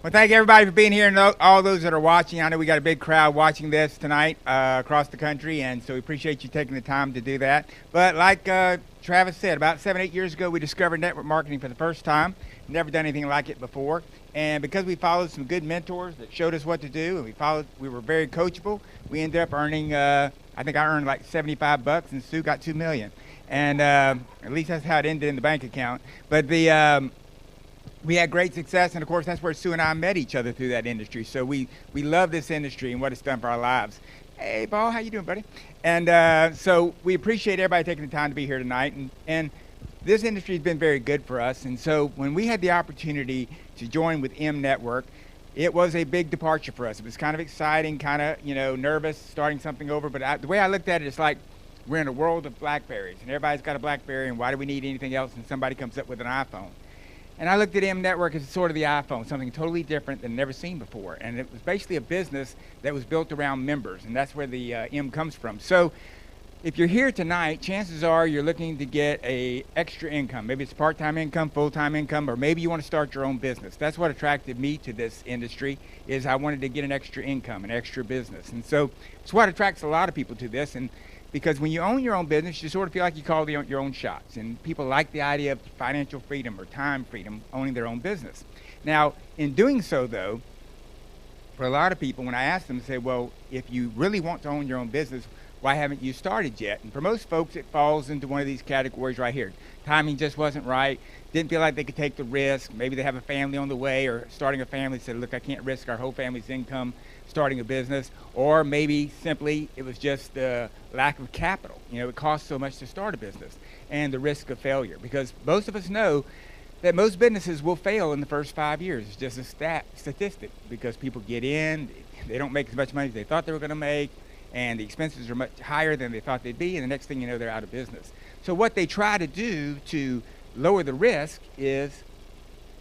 Well, thank everybody for being here and all those that are watching. I know we got a big crowd watching this tonight across the country, and so we appreciate you taking the time to do that. But like Travis said, about 7-8 years ago, we discovered network marketing for the first time. Never done anything like it before. And because we followed some good mentors that showed us what to do, and we were very coachable, we ended up earning, I think I earned like $75, and Sue got $2 million. And at least that's how it ended in the bank account. But we had great success, and of course that's where Sue and I met each other, through that industry. So we love this industry and what it's done for our lives. Hey, Paul, how you doing, buddy? And so we appreciate everybody taking the time to be here tonight. And this industry has been very good for us. And so when we had the opportunity to join with MNetwork, it was a big departure for us. It was kind of exciting, kind of nervous, starting something over. But the way I looked at it, it's like we're in a world of BlackBerries, and everybody's got a BlackBerry, and why do we need anything else? And somebody comes up with an iPhone. And I looked at MNetwork as sort of the iPhone, something totally different than never seen before. And it was basically a business that was built around members, and that's where the M comes from. So if you're here tonight, chances are you're looking to get a extra income. Maybe it's part-time income, full-time income, or maybe you want to start your own business. That's what attracted me to this industry, is I wanted to get an extra income, an extra business. And so it's what attracts a lot of people to this. And because when you own your own business, you sort of feel like you call your own shots. And people like the idea of financial freedom or time freedom, owning their own business. Now, in doing so, though, for a lot of people, when I ask them, say, well, if you really want to own your own business, why haven't you started yet? And for most folks, it falls into one of these categories right here. Timing just wasn't right. Didn't feel like they could take the risk. Maybe they have a family on the way, or starting a family, said, look, I can't risk our whole family's income starting a business. Or maybe simply it was just the lack of capital. It costs so much to start a business, and the risk of failure. Because most of us know that most businesses will fail in the first 5 years. It's just a statistic, because people get in, they don't make as much money as they thought they were going to make, and the expenses are much higher than they thought they'd be, and the next thing you know, they're out of business. So what they try to do to lower the risk is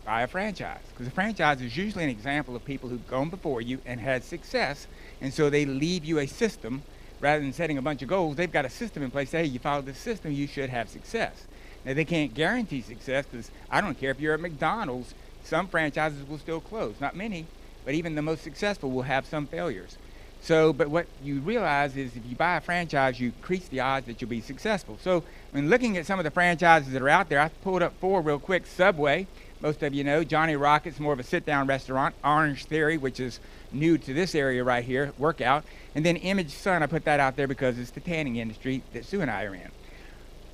buy a franchise, because a franchise is usually an example of people who've gone before you and had success, and so they leave you a system. Rather than setting a bunch of goals, they've got a system in place. Hey, you follow this system, you should have success. Now, they can't guarantee success, because I don't care if you're at McDonald's, some franchises will still close. Not many, but even the most successful will have some failures. So, but what you realize is if you buy a franchise, you increase the odds that you'll be successful. So when looking at some of the franchises that are out there, I pulled up 4 real quick. Subway, most of you know. Johnny Rockets, more of a sit-down restaurant. Orange Theory, which is new to this area right here, workout. And then Image Sun, I put that out there because it's the tanning industry that Sue and I are in.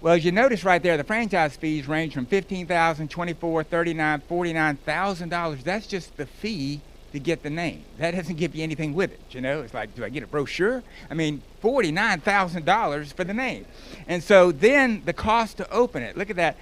Well, as you notice right there, the franchise fees range from $15,000, $24,000, $39,000, $49,000. That's just the fee to get the name. That doesn't give you anything with it, It's like, do I get a brochure? I mean, $49,000 for the name. And so then the cost to open it, look at that.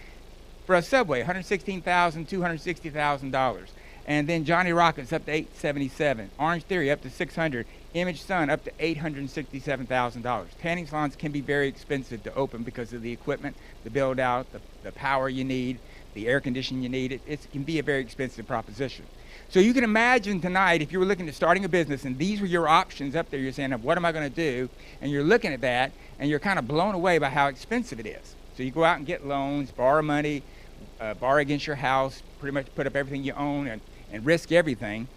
For a Subway, $116,000, $260,000. And then Johnny Rockets up to $877,000. Orange Theory up to $600,000. Image Sun up to $867,000. Tanning salons can be very expensive to open because of the equipment, the build out, the power you need, the air conditioning you need. It can be a very expensive proposition. So you can imagine tonight, if you were looking at starting a business and these were your options up there, you're saying, what am I going to do? And you're looking at that and you're kind of blown away by how expensive it is. So you go out and get loans, borrow money, borrow against your house, pretty much put up everything you own and risk everything,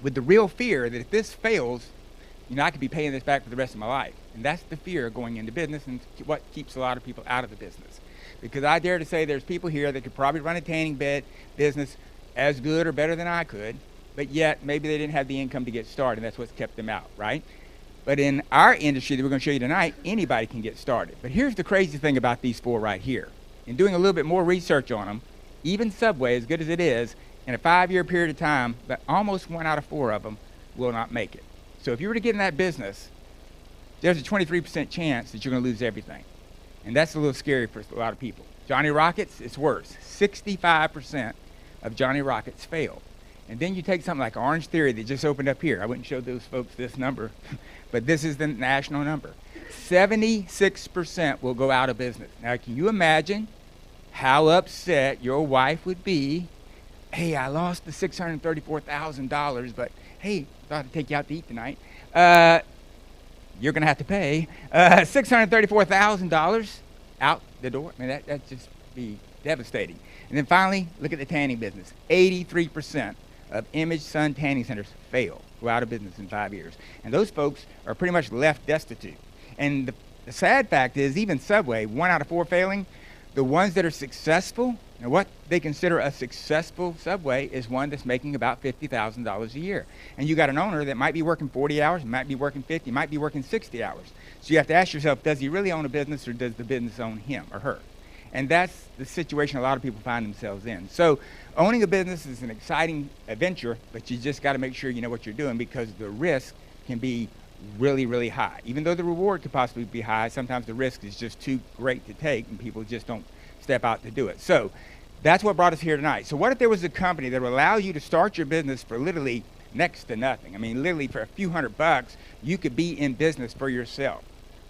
with the real fear that if this fails, I could be paying this back for the rest of my life. And that's the fear of going into business, and what keeps a lot of people out of the business. Because I dare to say there's people here that could probably run a tanning bed business as good or better than I could, but yet maybe they didn't have the income to get started, and that's what's kept them out, right? But in our industry that we're going to show you tonight, anybody can get started. But here's the crazy thing about these 4 right here. In doing a little bit more research on them, even Subway, as good as it is, in a 5-year period of time, but almost 1 out of 4 of them will not make it. So if you were to get in that business, there's a 23% chance that you're going to lose everything. And that's a little scary for a lot of people. Johnny Rockets, it's worse. 65% of Johnny Rockets fail. And then you take something like Orange Theory that just opened up here. I wouldn't show those folks this number, but this is the national number. 76% will go out of business. Now, can you imagine how upset your wife would be? Hey, I lost the $634,000, but hey, thought I'd take you out to eat tonight. You're going to have to pay $634,000 out the door. I mean, that'd just be devastating. And then finally, look at the tanning business. 83% of image sun tanning centers fail, go out of business in 5 years. And those folks are pretty much left destitute. And the sad fact is, even Subway, 1 out of 4 failing, the ones that are successful, and what they consider a successful Subway is one that's making about $50,000 a year. And you got an owner that might be working 40 hours, might be working 50, might be working 60 hours. So you have to ask yourself, does he really own a business, or does the business own him or her? And that's the situation a lot of people find themselves in. So owning a business is an exciting adventure, but you just got to make sure you know what you're doing, because the risk can be really, really high. Even though the reward could possibly be high, sometimes the risk is just too great to take, and people just don't step out to do it. So that's what brought us here tonight. So what if there was a company that would allow you to start your business for literally next to nothing? I mean, literally for a few $100, you could be in business for yourself,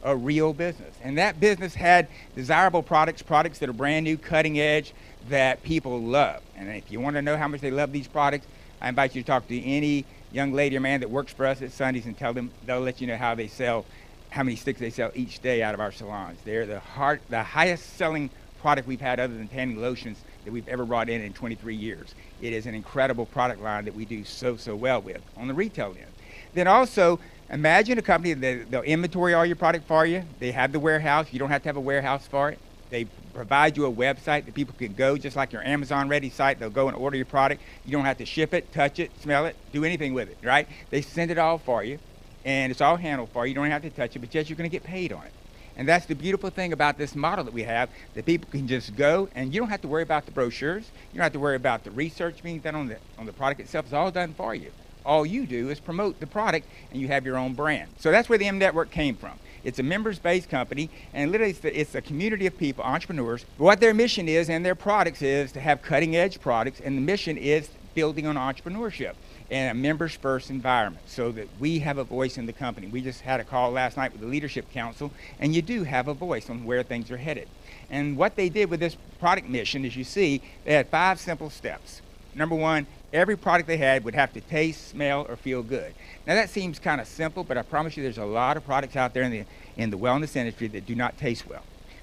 a real business. And that business had desirable products that are brand new, cutting edge, that people love. And if you want to know how much they love these products, I invite you to talk to any young lady or man that works for us at Sundays and tell them, they'll let you know how many sticks they sell each day out of our salons. They're the highest selling product we've had, other than tanning lotions, that we've ever brought in 23 years. It is an incredible product line that we do so well with on the retail end. Then also, imagine a company that they'll inventory all your product for you. They have the warehouse. You don't have to have a warehouse for it. They provide you a website that people can go, just like your Amazon Ready site. They'll go and order your product. You don't have to ship it, touch it, smell it, do anything with it, right? They send it all for you, and it's all handled for you. You don't have to touch it, but yet you're going to get paid on it. And that's the beautiful thing about this model that we have, that people can just go, and you don't have to worry about the brochures. You don't have to worry about the research being done on the product itself. It's all done for you. All you do is promote the product, and you have your own brand. So that's where the MNetwork came from. It's a members-based company, and literally it's a community of people, entrepreneurs. What their mission is, and their products is to have cutting-edge products, and the mission is building on entrepreneurship and a members-first environment, so that we have a voice in the company. We just had a call last night with the Leadership Council, and you do have a voice on where things are headed. And what they did with this product mission, as you see, they had 5 simple steps. Number 1, every product they had would have to taste, smell, or feel good. Now that seems kind of simple, but I promise you there's a lot of products out there in the wellness industry that do not taste well.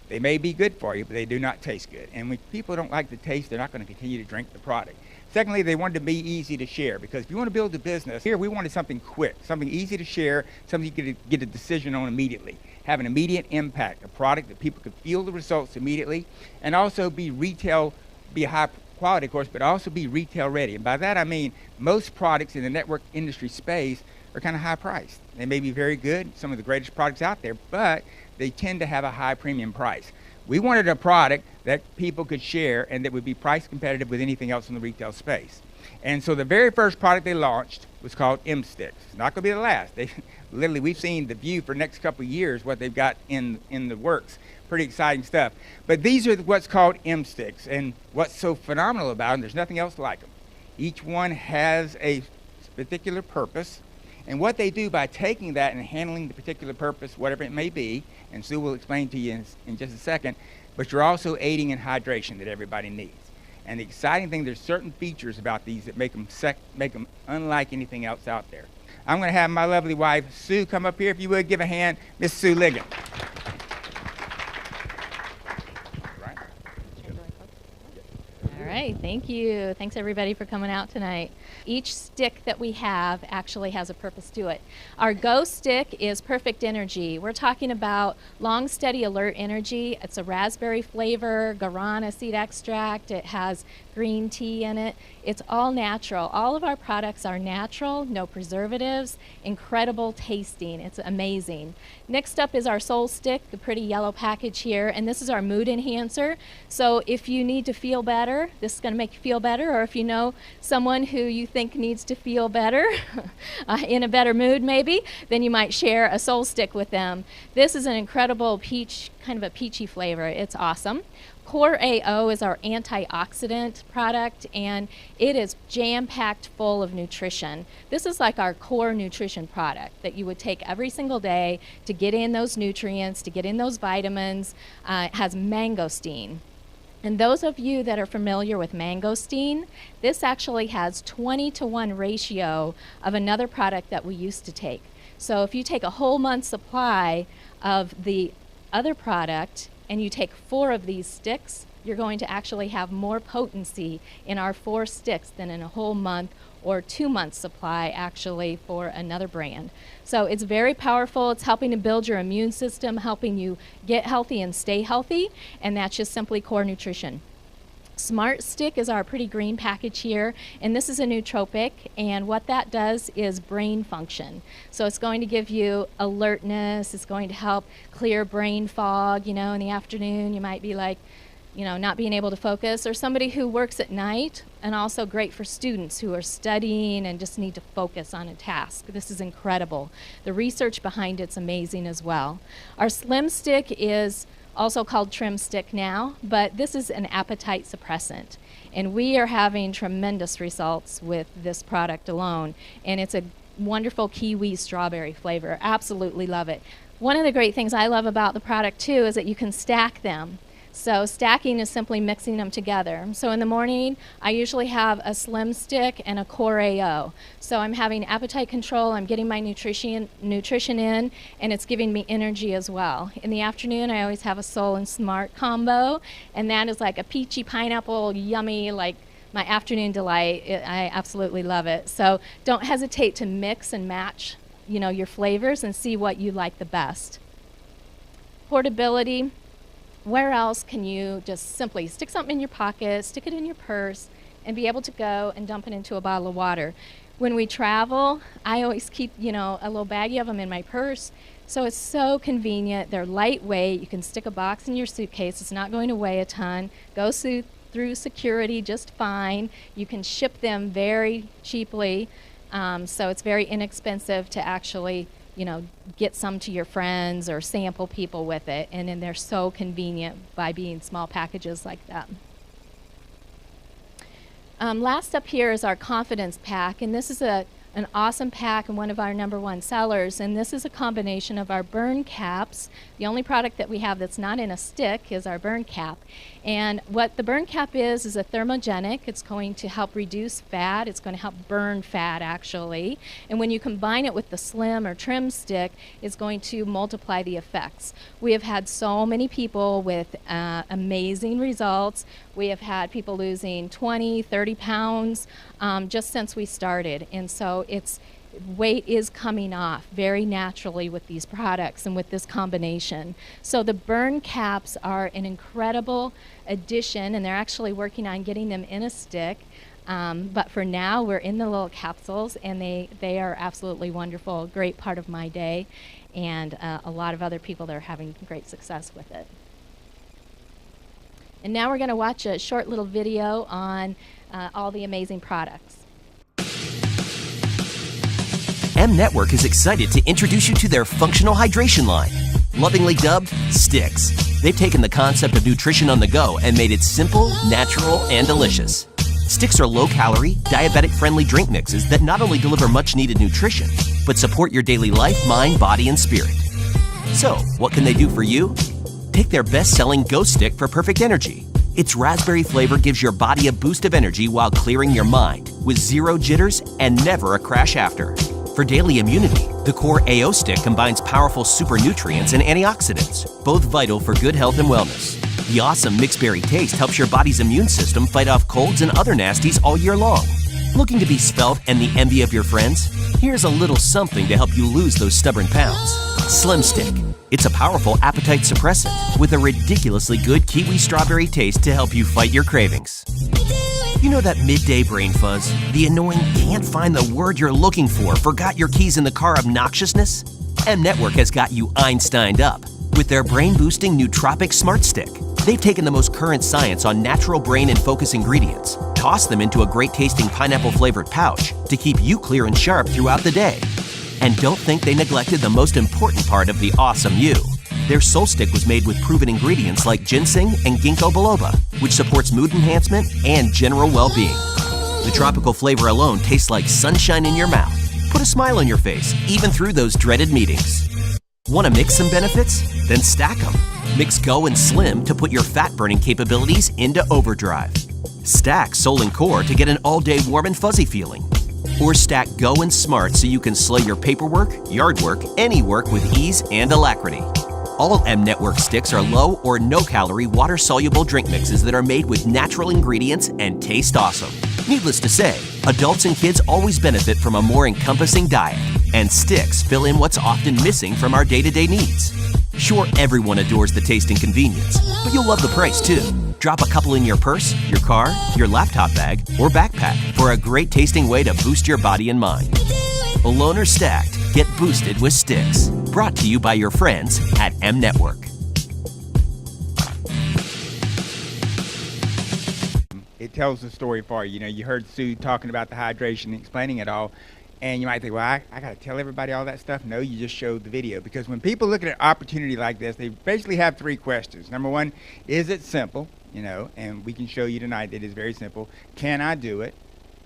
They may be good for you, but they do not taste good. And when people don't like the taste, they're not going to continue to drink the product. Secondly, they wanted to be easy to share, because if you want to build a business, here we wanted something quick, something easy to share, something you could get a decision on immediately, have an immediate impact, a product that people could feel the results immediately, and also be high quality, of course, but also be retail ready. And by that I mean most products in the network industry space are kind of high priced. They may be very good, some of the greatest products out there, but they tend to have a high premium price. We wanted a product that people could share and that would be price competitive with anything else in the retail space. And so the very first product they launched was called M-Sticks. It's not going to be the last. Literally, we've seen the view for the next couple of years, what they've got in the works. Pretty exciting stuff. But these are what's called M-Sticks. And what's so phenomenal about them, there's nothing else like them. Each one has a particular purpose. And what they do by taking that and handling the particular purpose, whatever it may be, and Sue will explain to you in just a second, but you're also aiding in hydration that everybody needs. And the exciting thing, there's certain features about these that make them unlike anything else out there. I'm going to have my lovely wife, Sue, come up here. If you would, give a hand, Miss Sue Ligon. All right, thank you. Thanks everybody for coming out tonight. Each stick that we have actually has a purpose to it. Our Go stick is perfect energy. We're talking about long, steady, alert energy. It's a raspberry flavor, guarana seed extract. It has green tea in it. It's all natural. All of our products are natural, no preservatives, incredible tasting. It's amazing. Next up is our Soul Stick, the pretty yellow package here, and this is our mood enhancer. So if you need to feel better, this is going to make you feel better, or if you know someone who you think needs to feel better, in a better mood maybe, then you might share a Soul Stick with them. This is an incredible peach, kind of a peachy flavor. It's awesome. Core AO is our antioxidant product, and it is jam-packed full of nutrition. This is like our core nutrition product that you would take every single day to get in those nutrients, to get in those vitamins. It has mangosteen. And those of you that are familiar with mangosteen, this actually has 20-to-1 ratio of another product that we used to take. So if you take a whole month's supply of the other product and you take 4 of these sticks, you're going to actually have more potency in our 4 sticks than in a whole month or 2 months supply actually for another brand. So it's very powerful. It's helping to build your immune system, helping you get healthy and stay healthy, and that's just simply core nutrition. Smart Stick is our pretty green package here, and this is a nootropic, and what that does is brain function. So it's going to give you alertness, it's going to help clear brain fog. In the afternoon you might be like, not being able to focus, or somebody who works at night, and also great for students who are studying and just need to focus on a task. This is incredible. The research behind it's amazing as well. Our Slim Stick is also called Trim Stick now, but this is an appetite suppressant. And we are having tremendous results with this product alone. And it's a wonderful kiwi strawberry flavor. Absolutely love it. One of the great things I love about the product too is that you can stack them. So stacking is simply mixing them together. So in the morning, I usually have a Slim Stick and a Core AO. So I'm having appetite control, I'm getting my nutrition in, and it's giving me energy as well. In the afternoon, I always have a Soul and Smart combo, and that is like a peachy pineapple, yummy, like my afternoon delight. I absolutely love it. So don't hesitate to mix and match, your flavors and see what you like the best. Portability. Where else can you just simply stick something in your pocket, stick it in your purse, and be able to go and dump it into a bottle of water? When we travel, I always keep, a little baggie of them in my purse. So it's so convenient. They're lightweight. You can stick a box in your suitcase. It's not going to weigh a ton. Go through security just fine. You can ship them very cheaply. So it's very inexpensive to actually get some to your friends or sample people with it, and then they're so convenient by being small packages like that. Last up here is our Confidence Pack, and this is an awesome pack and one of our #1 sellers, and this is a combination of our burn caps. The only product that we have that's not in a stick is our burn cap. And what the burn cap is a thermogenic. It's going to help reduce fat. It's going to help burn fat, actually. And when you combine it with the Slim or Trim Stick, it's going to multiply the effects. We have had so many people with amazing results. We have had people losing 20, 30 pounds just since we started. And so weight is coming off very naturally with these products and with this combination. So the burn caps are an incredible addition, and they're actually working on getting them in a stick. But for now, we're in the little capsules, and they are absolutely wonderful, a great part of my day, and a lot of other people that are having great success with it. And now we're going to watch a short little video on all the amazing products. MNetwork is excited to introduce you to their functional hydration line, lovingly dubbed Sticks. They've taken the concept of nutrition on the go and made it simple, natural, and delicious. Sticks are low-calorie, diabetic-friendly drink mixes that not only deliver much-needed nutrition, but support your daily life, mind, body, and spirit. So, what can they do for you? Take their best-selling Go Stick for perfect energy. Its raspberry flavor gives your body a boost of energy while clearing your mind, with zero jitters and never a crash after. For daily immunity, the Core AO Stick combines powerful super nutrients and antioxidants, both vital for good health and wellness. The awesome mixed berry taste helps your body's immune system fight off colds and other nasties all year long. Looking to be svelte and the envy of your friends? Here's a little something to help you lose those stubborn pounds. Slim Stick. It's a powerful appetite suppressant with a ridiculously good kiwi strawberry taste to help you fight your cravings. You know that midday brain fuzz? The annoying can't find the word you're looking for, forgot your keys in the car obnoxiousness? MNetwork has got you Einsteined up with their brain-boosting nootropic Smart Stick. They've taken the most current science on natural brain and focus ingredients, tossed them into a great-tasting pineapple-flavored pouch to keep you clear and sharp throughout the day. And don't think they neglected the most important part of the awesome you. Their Soul Stick was made with proven ingredients like ginseng and ginkgo biloba, which supports mood enhancement and general well-being. The tropical flavor alone tastes like sunshine in your mouth. Put a smile on your face, even through those dreaded meetings. Want to mix some benefits? Then stack them. Mix Go and Slim to put your fat-burning capabilities into overdrive. Stack Soul and Core to get an all-day warm and fuzzy feeling. Or stack Go and Smart so you can slay your paperwork, yard work, any work with ease and alacrity. All MNetwork sticks are low or no-calorie water-soluble drink mixes that are made with natural ingredients and taste awesome. Needless to say, adults and kids always benefit from a more encompassing diet, and sticks fill in what's often missing from our day-to-day needs. Sure, everyone adores the taste and convenience, but you'll love the price too. Drop a couple in your purse, your car, your laptop bag, or backpack for a great tasting way to boost your body and mind. Alone or stacked, get boosted with sticks. Brought to you by your friends at MNetwork. It tells the story for you. You know, you heard Sue talking about the hydration, explaining it all, and you might think, well, I got to tell everybody all that stuff. No, you just showed the video. Because when people look at an opportunity like this, they basically have three questions. Number one, is it simple? You know, and we can show you tonight that it is very simple. Can I do it?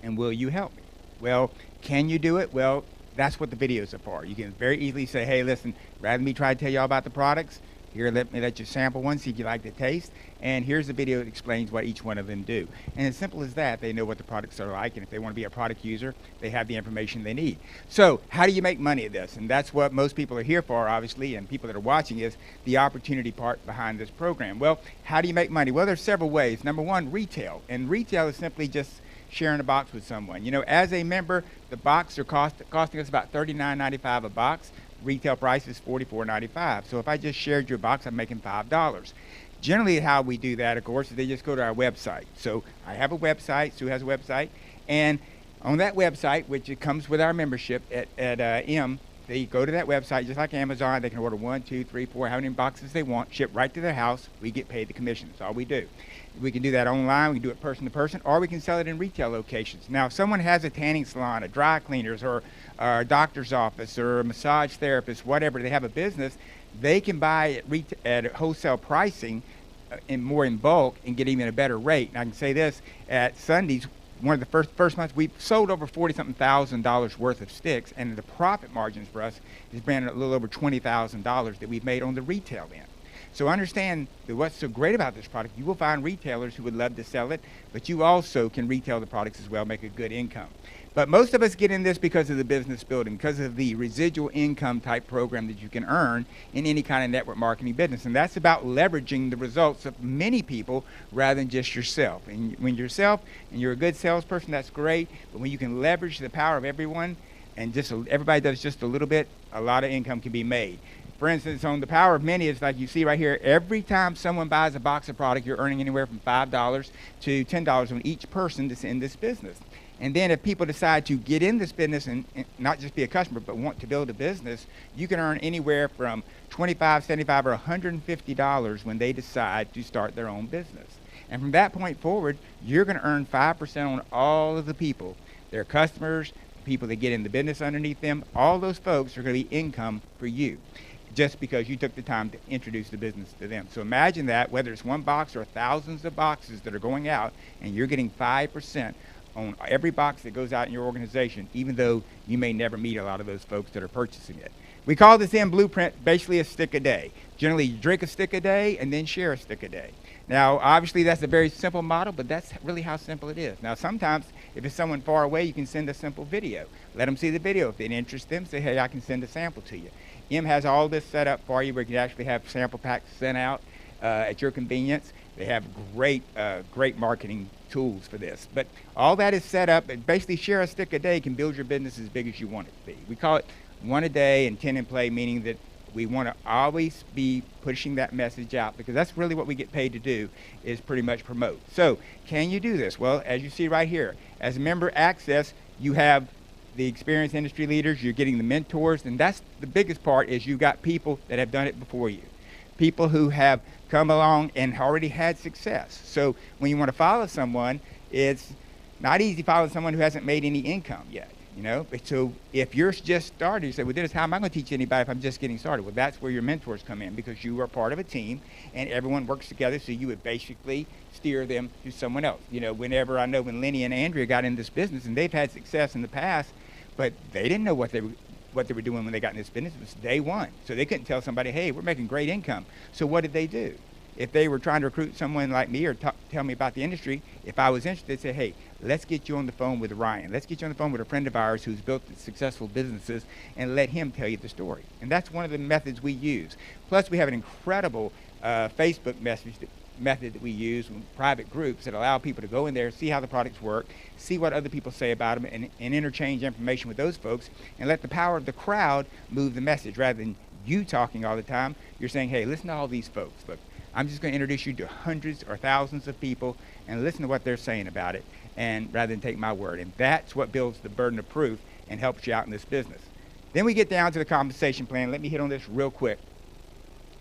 And will you help me? Well, can you do it? Well, that's what the videos are for. You can very easily say, hey, listen, rather than me try to tell you all about the products, here, let you sample one, see if you like the taste. And here's the video that explains what each one of them do. And as simple as that, they know what the products are like. And if they want to be a product user, they have the information they need. So how do you make money at this? And that's what most people are here for, obviously, and people that are watching is the opportunity part behind this program. Well, how do you make money? Well, there's several ways. Number one, retail. And retail is simply just sharing a box with someone. You know, as a member, the box are costing us about $39.95 a box. Retail price is $44.95. So if I just shared your box, I'm making $5. Generally, how we do that, of course, is they just go to our website. So I have a website, Sue has a website, and on that website, which it comes with our membership at M, they go to that website just like Amazon. They can order 1, 2, 3, 4, how many boxes they want, ship right to their house. We get paid the commission. That's all we do. We can do that online, we can do it person to person, or we can sell it in retail locations. Now, if someone has a tanning salon, a dry cleaners, or a doctor's office, or a massage therapist, whatever, they have a business, they can buy at wholesale pricing more in bulk and get even a better rate. And I can say this, at Sundays, one of the first months, we sold over $40-something thousand worth of sticks, and the profit margins for us has been a little over $20,000 that we've made on the retail end. So understand that what's so great about this product, you will find retailers who would love to sell it, but you also can retail the products as well, make a good income. But most of us get in this because of the business building, because of the residual income type program that you can earn in any kind of network marketing business. And that's about leveraging the results of many people rather than just yourself. And when you're yourself and you're a good salesperson, that's great. But when you can leverage the power of everyone and just everybody does just a little bit, a lot of income can be made. For instance, on the power of many, it's like you see right here, every time someone buys a box of product, you're earning anywhere from $5 to $10 on each person that's in this business. And then if people decide to get in this business and not just be a customer, but want to build a business, you can earn anywhere from $25, $75, or $150 when they decide to start their own business. And from that point forward, you're going to earn 5% on all of the people, their customers, people that get in the business underneath them. All those folks are going to be income for you, just because you took the time to introduce the business to them. So imagine that, whether it's one box or thousands of boxes that are going out, and you're getting 5% on every box that goes out in your organization, even though you may never meet a lot of those folks that are purchasing it. We call this M Blueprint basically a stick a day. Generally, you drink a stick a day and then share a stick a day. Now, obviously, that's a very simple model, but that's really how simple it is. Now, sometimes, if it's someone far away, you can send a simple video. Let them see the video. If it interests them, say, hey, I can send a sample to you. M has all this set up for you where you can actually have sample packs sent out at your convenience. They have great marketing tools for this. But all that is set up, and basically share a stick a day can build your business as big as you want it to be. We call it 1 a day and 10 in play, meaning that we want to always be pushing that message out, because that's really what we get paid to do, is pretty much promote. So can you do this? Well, as you see right here, as member access, you have the experienced industry leaders, you're getting the mentors, and that's the biggest part, is you've got people that have done it before you. People who have come along and already had success. So when you want to follow someone, it's not easy following someone who hasn't made any income yet, you know. So if you're just starting, you say, well, Dennis, how am I going to teach anybody if I'm just getting started? Well, that's where your mentors come in, because you are part of a team and everyone works together, so you would basically steer them to someone else. You know, whenever I know when Lenny and Andrea got in this business, and they've had success in the past, but they didn't know what they were doing when they got in this business. It was day one. So they couldn't tell somebody, hey, we're making great income. So what did they do? If they were trying to recruit someone like me or tell me about the industry, if I was interested, they'd say, hey, let's get you on the phone with Ryan. Let's get you on the phone with a friend of ours who's built successful businesses, and let him tell you the story. And that's one of the methods we use. Plus, we have an incredible Facebook method that we use with private groups that allow people to go in there, see how the products work, see what other people say about them, and interchange information with those folks, and let the power of the crowd move the message. Rather than you talking all the time, you're saying, hey, listen to all these folks. Look, I'm just going to introduce you to hundreds or thousands of people and listen to what they're saying about it, and rather than take my word. And that's what builds the burden of proof and helps you out in this business. Then we get down to the compensation plan. Let me hit on this real quick.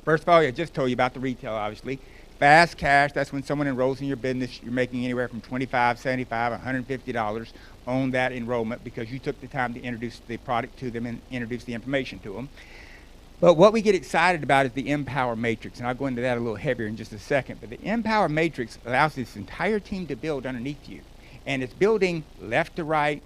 First of all, I just told you about the retail, obviously. Fast cash, that's when someone enrolls in your business. You're making anywhere from $25, $75, $150 on that enrollment because you took the time to introduce the product to them and introduce the information to them. But what we get excited about is the Empower Matrix, and I'll go into that a little heavier in just a second. But the Empower Matrix allows this entire team to build underneath you. And it's building left to right,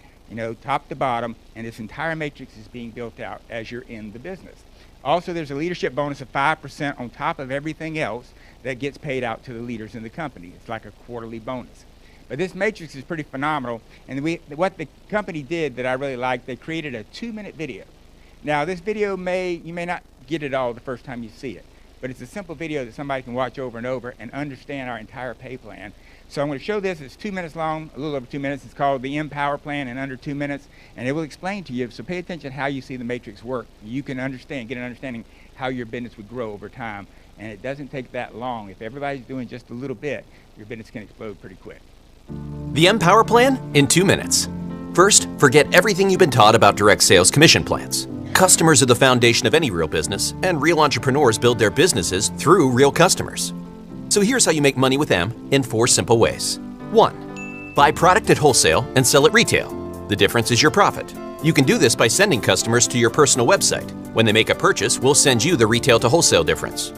top to bottom, and this entire matrix is being built out as you're in the business. Also, there's a leadership bonus of 5% on top of everything else that gets paid out to the leaders in the company. It's like a quarterly bonus. But this matrix is pretty phenomenal, and what the company did that I really liked, they created a 2-minute video. Now, this video you may not get it all the first time you see it, but it's a simple video that somebody can watch over and over and understand our entire pay plan. So I'm going to show this. It's 2 minutes long, a little over 2 minutes. It's called the Empower Plan in under 2 minutes, and it will explain to you. So pay attention to how you see the matrix work. You can get an understanding how your business would grow over time, and it doesn't take that long. If everybody's doing just a little bit, your business can explode pretty quick. The Empower Plan in 2 minutes. First, forget everything you've been taught about direct sales commission plans. Customers are the foundation of any real business, and real entrepreneurs build their businesses through real customers. So here's how you make money with them in 4 simple ways. 1. Buy product at wholesale and sell at retail. The difference is your profit. You can do this by sending customers to your personal website. When they make a purchase, we'll send you the retail to wholesale difference.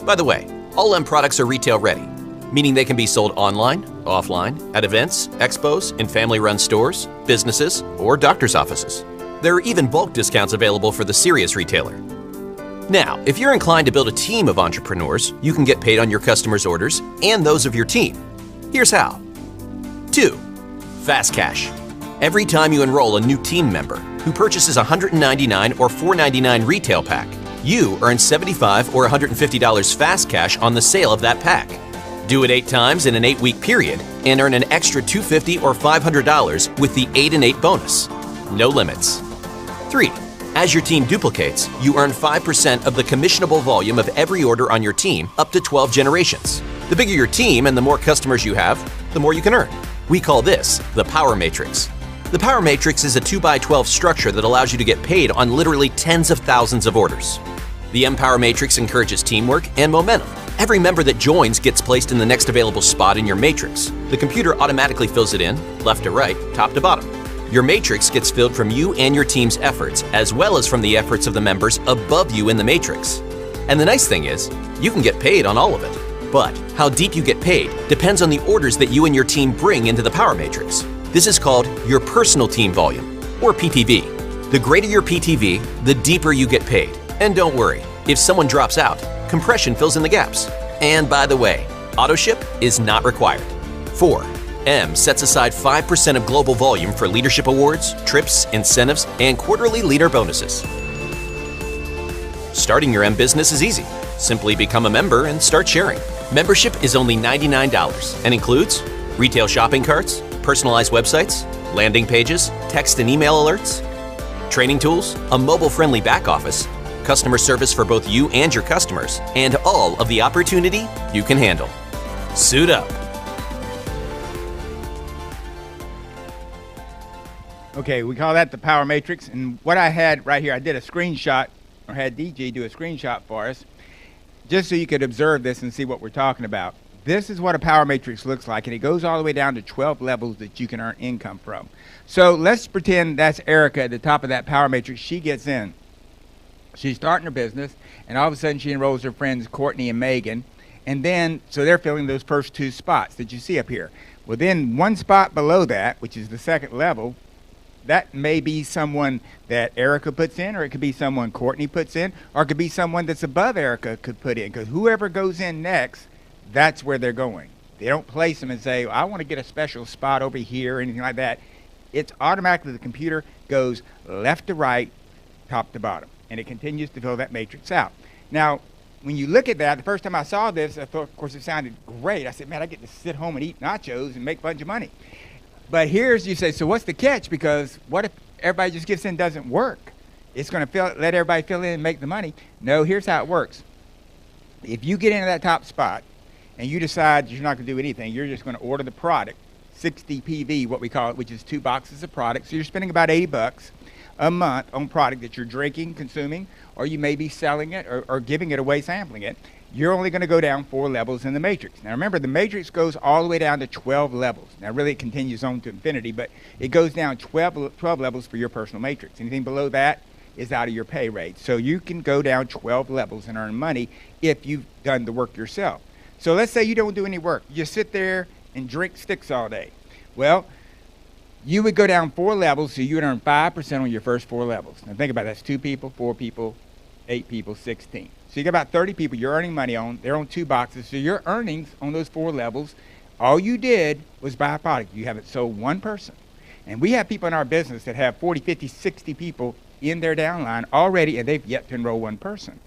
By the way, all M products are retail ready, meaning they can be sold online, offline, at events, expos, in family-run stores, businesses, or doctor's offices. There are even bulk discounts available for the serious retailer. Now, if you're inclined to build a team of entrepreneurs, you can get paid on your customers' orders and those of your team. Here's how. 2. Fast cash. Every time you enroll a new team member who purchases a $199 or $499 retail pack, you earn $75 or $150 fast cash on the sale of that pack. Do it 8 times in an 8-week period and earn an extra $250 or $500 with the 8 and 8 bonus. No limits. 3. As your team duplicates, you earn 5% of the commissionable volume of every order on your team up to 12 generations. The bigger your team and the more customers you have, the more you can earn. We call this the Power Matrix. The Power Matrix is a 2x12 structure that allows you to get paid on literally tens of thousands of orders. The Empower Matrix encourages teamwork and momentum. Every member that joins gets placed in the next available spot in your matrix. The computer automatically fills it in, left to right, top to bottom. Your matrix gets filled from you and your team's efforts, as well as from the efforts of the members above you in the matrix. And the nice thing is, you can get paid on all of it. But how deep you get paid depends on the orders that you and your team bring into the Power Matrix. This is called your personal team volume, or PTV. The greater your PTV, the deeper you get paid. And don't worry, if someone drops out, compression fills in the gaps. And by the way, auto ship is not required. 4. M sets aside 5% of global volume for leadership awards, trips, incentives, and quarterly leader bonuses. Starting your M business is easy. Simply become a member and start sharing. Membership is only $99 and includes retail shopping carts, personalized websites, landing pages, text and email alerts, training tools, a mobile-friendly back office, customer service for both you and your customers, and all of the opportunity you can handle. Suit up. Okay, we call that the Power Matrix, and what I had right here, I did a screenshot, or had DG do a screenshot for us, just so you could observe this and see what we're talking about. This is what a Power Matrix looks like, and it goes all the way down to 12 levels that you can earn income from. So let's pretend that's Erica at the top of that Power Matrix. She gets in. She's starting her business, and all of a sudden she enrolls her friends Courtney and Megan, and then, so they're filling those first 2 spots that you see up here. Well, then 1 spot below that, which is the 2nd level, that may be someone that Erica puts in, or it could be someone Courtney puts in, or it could be someone that's above Erica could put in, because whoever goes in next, that's where they're going. They don't place them and say, I want to get a special spot over here or anything like that. It's automatically the computer goes left to right, top to bottom, and it continues to fill that matrix out. Now, when you look at that, the first time I saw this, I thought, of course, it sounded great. I said, man, I get to sit home and eat nachos and make a bunch of money. But here's, you say, so what's the catch? Because what if everybody just gets in and doesn't work? It's going to let everybody fill in and make the money. No, here's how it works. If you get into that top spot and you decide you're not going to do anything, you're just going to order the product, 60 PV, what we call it, which is 2 boxes of product. So you're spending about $80 a month on product that you're drinking, consuming, or you may be selling it or giving it away, sampling it. You're only going to go down 4 levels in the matrix. Now remember, the matrix goes all the way down to 12 levels. Now really it continues on to infinity, but it goes down 12 levels for your personal matrix. Anything below that is out of your pay rate. So you can go down 12 levels and earn money if you've done the work yourself. So let's say you don't do any work. You just sit there and drink sticks all day. Well, you would go down 4 levels, so you would earn 5% on your first 4 levels. Now think about it. That's 2 people, 4 people, 8 people, 16. So you got about 30 people you're earning money on. They're on 2 boxes. So your earnings on those 4 levels, all you did was buy a product. You haven't sold one person. And we have people in our business that have 40, 50, 60 people in their downline already, and they've yet to enroll one person.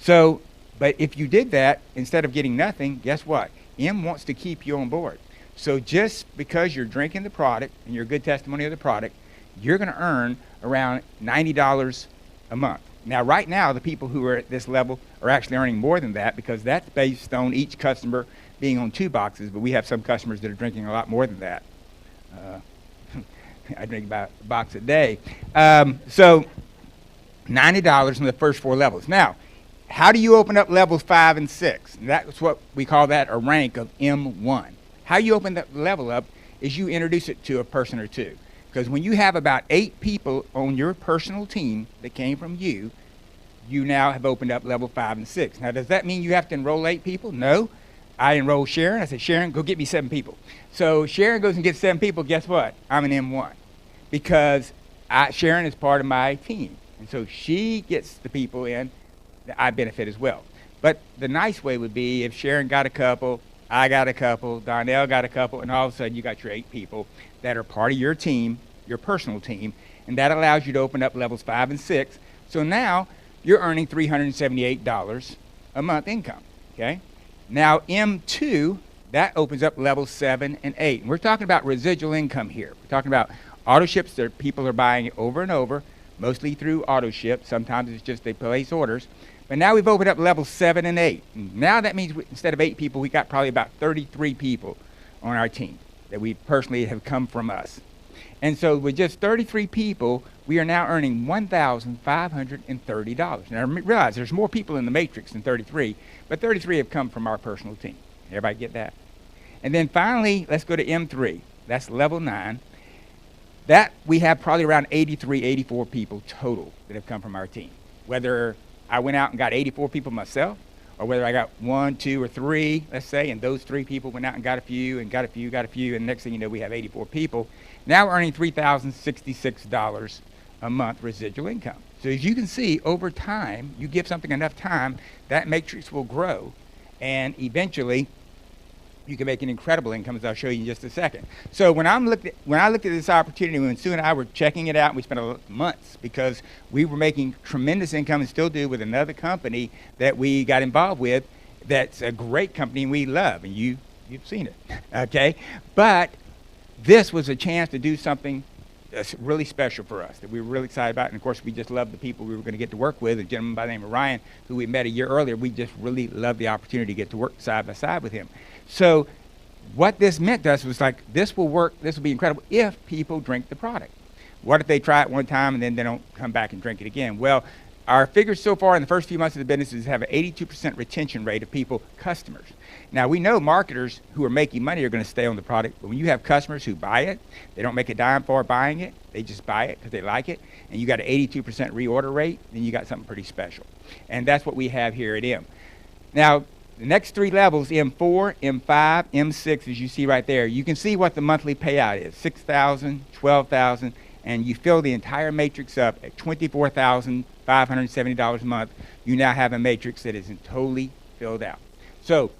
So, but if you did that, instead of getting nothing, guess what? M wants to keep you on board. So just because you're drinking the product and you're a good testimony of the product, you're going to earn around $90 a month. Now, right now, the people who are at this level are actually earning more than that because that's based on each customer being on 2 boxes, but we have some customers that are drinking a lot more than that. I drink about a box a day. So $90 in the first 4 levels. Now, how do you open up levels 5 and 6? And that's what we call that a rank of M1. How you open that level up is you introduce it to a person or 2. Because when you have about 8 people on your personal team that came from you, you now have opened up level 5 and 6. Now, does that mean you have to enroll 8 people? No. I enrolled Sharon. I said, Sharon, go get me 7 people. So Sharon goes and gets 7 people. Guess what? I'm an M1 because Sharon is part of my team. And so she gets the people in that I benefit as well. But the nice way would be if Sharon got a couple, I got a couple, Donnell got a couple, and all of a sudden you got your 8 people that are part of your team, your personal team, and that allows you to open up levels 5 and 6. So now you're earning $378 a month income, okay? Now M2, that opens up levels 7 and 8. And we're talking about residual income here. We're talking about auto ships that people are buying over and over, mostly through auto ship. Sometimes it's just they place orders. But now we've opened up levels 7 and 8. And now that means instead of 8 people, we got probably about 33 people on our team that we personally have come from us. And so with just 33 people, we are now earning $1,530. Now realize there's more people in the matrix than 33, but 33 have come from our personal team. Everybody get that? And then finally, let's go to M3. That's level 9. That we have probably around 83, 84 people total that have come from our team. Whether I went out and got 84 people myself, or whether I got 1, 2, or 3, let's say, and those 3 people went out and got a few, and got a few, and next thing you know, we have 84 people. Now we're earning $3,066 a month residual income. So as you can see, over time, you give something enough time, that matrix will grow, and eventually, you can make an incredible income, as I'll show you in just a second. So when I looked at this opportunity, when Sue and I were checking it out, and we spent months because we were making tremendous income and still do with another company that we got involved with that's a great company and we love, and you've seen it, okay? But this was a chance to do something that's really special for us that we were really excited about, and of course we just loved the people we were going to get to work with. A gentleman by the name of Ryan, who we met a year earlier, we just really loved the opportunity to get to work side by side with him. So what this meant to us was like, this will work, this will be incredible if people drink the product. What if they try it one time and then they don't come back and drink it again? Well, our figures so far in the first few months of the business is have an 82% retention rate of people, customers. Now, we know marketers who are making money are going to stay on the product, but when you have customers who buy it, they don't make a dime for buying it, they just buy it because they like it, and you got an 82% reorder rate, then you got something pretty special. And that's what we have here at M. Now, the next 3 levels, M4, M5, M6, as you see right there, you can see what the monthly payout is, $6,000, $12,000, and you fill the entire matrix up at $24,570 a month. You now have a matrix that isn't totally filled out. So,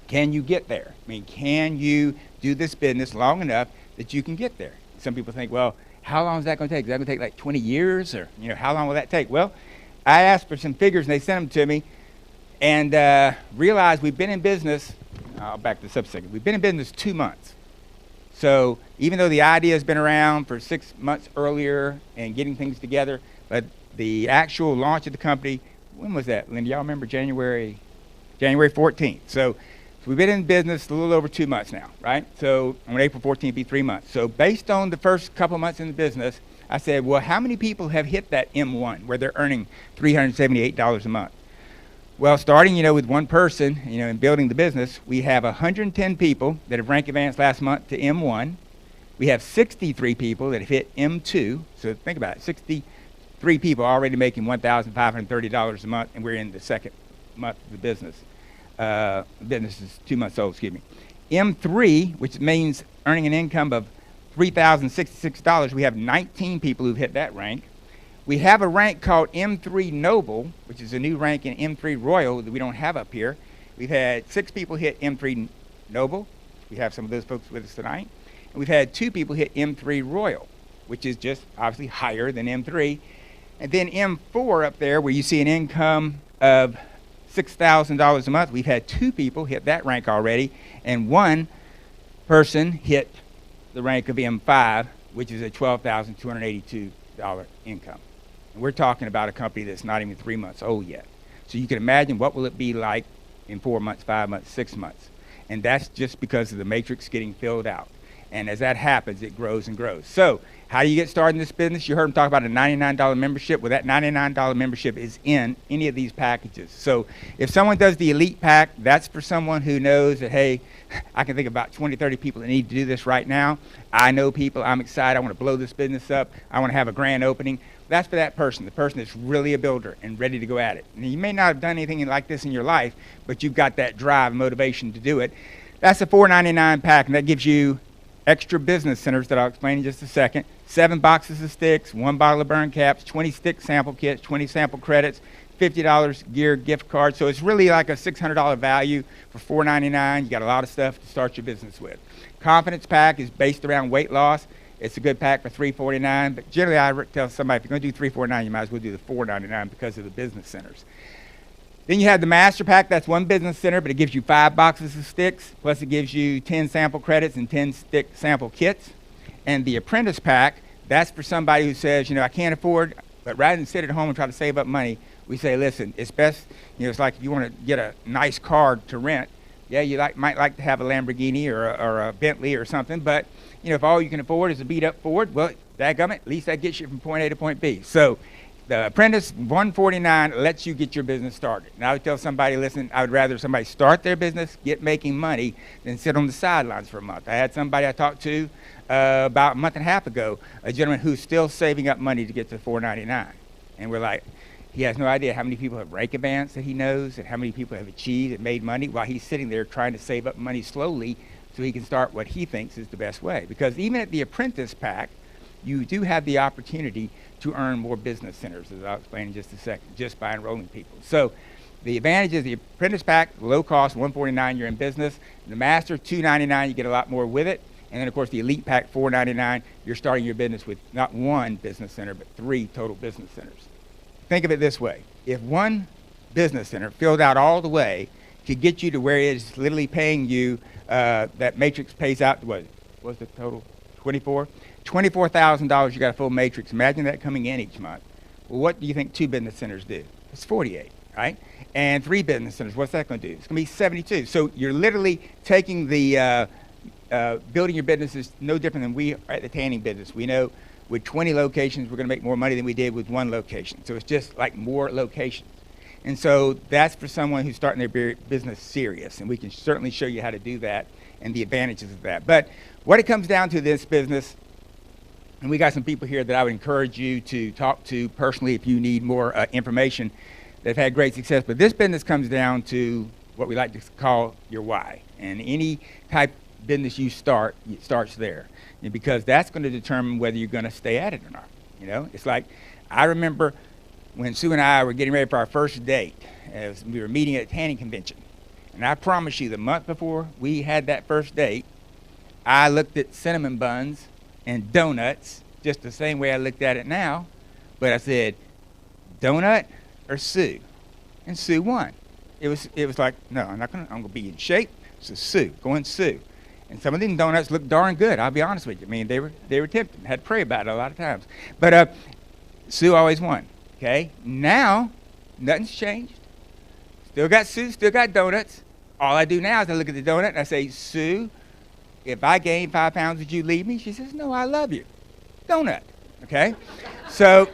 can you get there? I mean, can you do this business long enough that you can get there? Some people think, well, how long is that going to take? Is that going to take like 20 years? Or, how long will that take? Well, I asked for some figures and they sent them to me. and realized we've been in business, I'll back this up a second, we've been in business 2 months. So even though the idea has been around for 6 months earlier and getting things together, but the actual launch of the company, when was that, Linda? Y'all remember? January 14th. So we've been in business a little over 2 months now, right? So on April 14th, it'll be 3 months. So based on the first couple months in the business, I said, well, how many people have hit that M1 where they're earning $378 a month? Well, starting, with one person, in building the business, we have 110 people that have rank advanced last month to M1. We have 63 people that have hit M2. So think about it, 63 people already making $1,530 a month, and we're in the second month of the business. Business is 2 months old, excuse me. M3, which means earning an income of $3,066, we have 19 people who've hit that rank. We have a rank called M3 Noble, which is a new rank in M3 Royal that we don't have up here. We've had 6 people hit M3 Noble. We have some of those folks with us tonight. And we've had 2 people hit M3 Royal, which is just obviously higher than M3. And then M4 up there, where you see an income of $6,000 a month, we've had 2 people hit that rank already, and 1 person hit the rank of M5, which is a $12,282 income. And we're talking about a company that's not even 3 months old yet. So you can imagine what will it be like in 4 months, 5 months, 6 months. And that's just because of the matrix getting filled out. And as that happens, it grows and grows. So how do you get started in this business? You heard them talk about a $99 membership. Well, that $99 membership is in any of these packages. So if someone does the Elite Pack, that's for someone who knows that, hey, I can think about 20, 30 people that need to do this right now. I know people. I'm excited. I want to blow this business up. I want to have a grand opening. That's for that person, the person that's really a builder and ready to go at it. And you may not have done anything like this in your life, but you've got that drive and motivation to do it. That's a $4.99 pack, and that gives you extra business centers that I'll explain in just a second, 7 boxes of sticks, 1 bottle of burn caps, 20 stick sample kits, 20 sample credits, $50 gear gift card. So it's really like a $600 value for $4.99. You got a lot of stuff to start your business with. Confidence Pack is based around weight loss. It's a good pack for $3.49, but generally I tell somebody, if you're going to do $3.49, you might as well do the $4.99 because of the business centers. Then you have the Master Pack. That's 1 business center, but it gives you 5 boxes of sticks, plus it gives you 10 sample credits and 10 stick sample kits. And the Apprentice Pack, that's for somebody who says, I can't afford, but rather than sit at home and try to save up money, we say, listen, it's best, it's like if you want to get a nice car to rent, yeah, you might like to have a Lamborghini or a Bentley or something, but, if all you can afford is a beat-up Ford, well, dadgummit, at least that gets you from point A to point B. So the Apprentice $149 lets you get your business started. And I would tell somebody, listen, I would rather somebody start their business, get making money, than sit on the sidelines for a month. I had somebody I talked to about a month and a half ago, a gentleman who's still saving up money to get to $499. And we're like, he has no idea how many people have rank advanced that he knows and how many people have achieved and made money while he's sitting there trying to save up money slowly so he can start what he thinks is the best way. Because even at the Apprentice Pack, you do have the opportunity to earn more business centers, as I'll explain in just a second, just by enrolling people. So the advantage is the Apprentice Pack, low cost, $149, you're in business. The Master, $299, you get a lot more with it. And then, of course, the Elite Pack, $499, you're starting your business with not 1 business center, but 3 total business centers. Think of it this way. If 1 business center filled out all the way could get you to where it is literally paying you, that matrix pays out, what's the total? $24,000, you got a full matrix. Imagine that coming in each month. Well, what do you think 2 business centers do? It's 48, right? And 3 business centers, what's that going to do? It's going to be 72. So you're literally taking the building your business is no different than we are at the tanning business. We know with 20 locations, we're going to make more money than we did with 1 location. So it's just like more locations. And so that's for someone who's starting their business serious. And we can certainly show you how to do that and the advantages of that. But what it comes down to this business, and we got some people here that I would encourage you to talk to personally if you need more information that have had great success. But this business comes down to what we like to call your why. And any type of business you start, it starts there. And because that's going to determine whether you're going to stay at it or not. It's like, I remember when Sue and I were getting ready for our first date, as we were meeting at a tanning convention. And I promise you, the month before we had that first date, I looked at cinnamon buns and donuts just the same way I looked at it now. But I said, donut or Sue? And Sue won. it was like, no, I'm gonna be in shape. So Sue, go and Sue. And some of these donuts look darn good. I'll be honest with you. I mean, they were tempting. Had to pray about it a lot of times. But Sue always won. Okay. Now, nothing's changed. Still got Sue. Still got donuts. All I do now is I look at the donut and I say, Sue, if I gain 5 pounds, would you leave me? She says, no, I love you. Donut. Okay. So,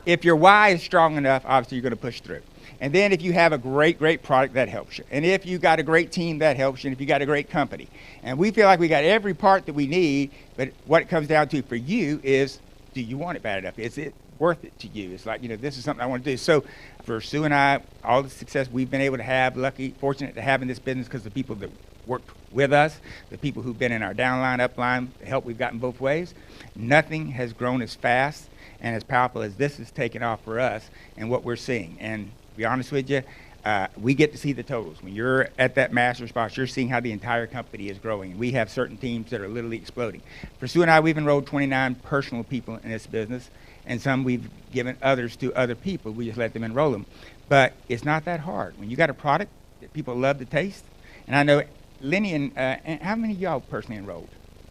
if your why is strong enough, obviously you're going to push through. And then if you have a great product, that helps you. And if you got a great team, that helps you. And if you got a great company. And we feel like we got every part that we need, but what it comes down to for you is, do you want it bad enough? Is it worth it to you? It's like, this is something I want to do. So for Sue and I, all the success we've been able to have, fortunate to have in this business because the people that worked with us, the people who've been in our downline, upline, the help we've gotten both ways, nothing has grown as fast and as powerful as this has taken off for us and what we're seeing. And to be honest with you, we get to see the totals. When you're at that master spot, you're seeing how the entire company is growing. We have certain teams that are literally exploding. For Sue and I, we've enrolled 29 personal people in this business, and some we've given others to other people. We just let them enroll them. But it's not that hard. When you got a product that people love to taste, and I know Lenny and how many of y'all personally enrolled?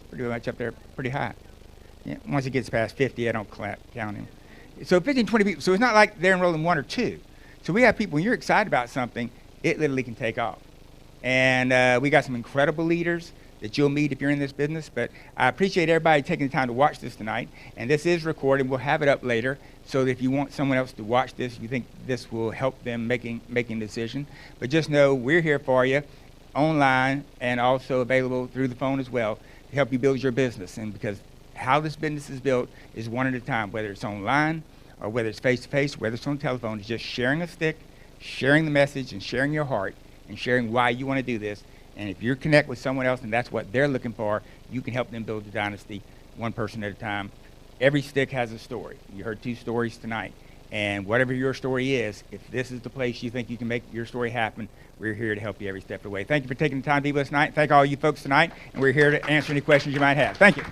Pretty much up there, pretty high. Yeah, once it gets past 50, I don't count him. So 15, 20 people. So it's not like they're enrolling 1 or 2. So we have people, when you're excited about something, it literally can take off. And we got some incredible leaders that you'll meet if you're in this business. But I appreciate everybody taking the time to watch this tonight. And this is recorded. We'll have it up later. So that if you want someone else to watch this, you think this will help them making a decision. But just know we're here for you online and also available through the phone as well to help you build your business. And because how this business is built is one at a time, whether it's online or whether it's face-to-face, whether it's on telephone. It's just sharing a stick, sharing the message, and sharing your heart, and sharing why you want to do this. And if you connect with someone else and that's what they're looking for, you can help them build a dynasty one person at a time. Every stick has a story. You heard 2 stories tonight. And whatever your story is, if this is the place you think you can make your story happen, we're here to help you every step of the way. Thank you for taking the time to be with us tonight. Thank all you folks tonight, and we're here to answer any questions you might have. Thank you.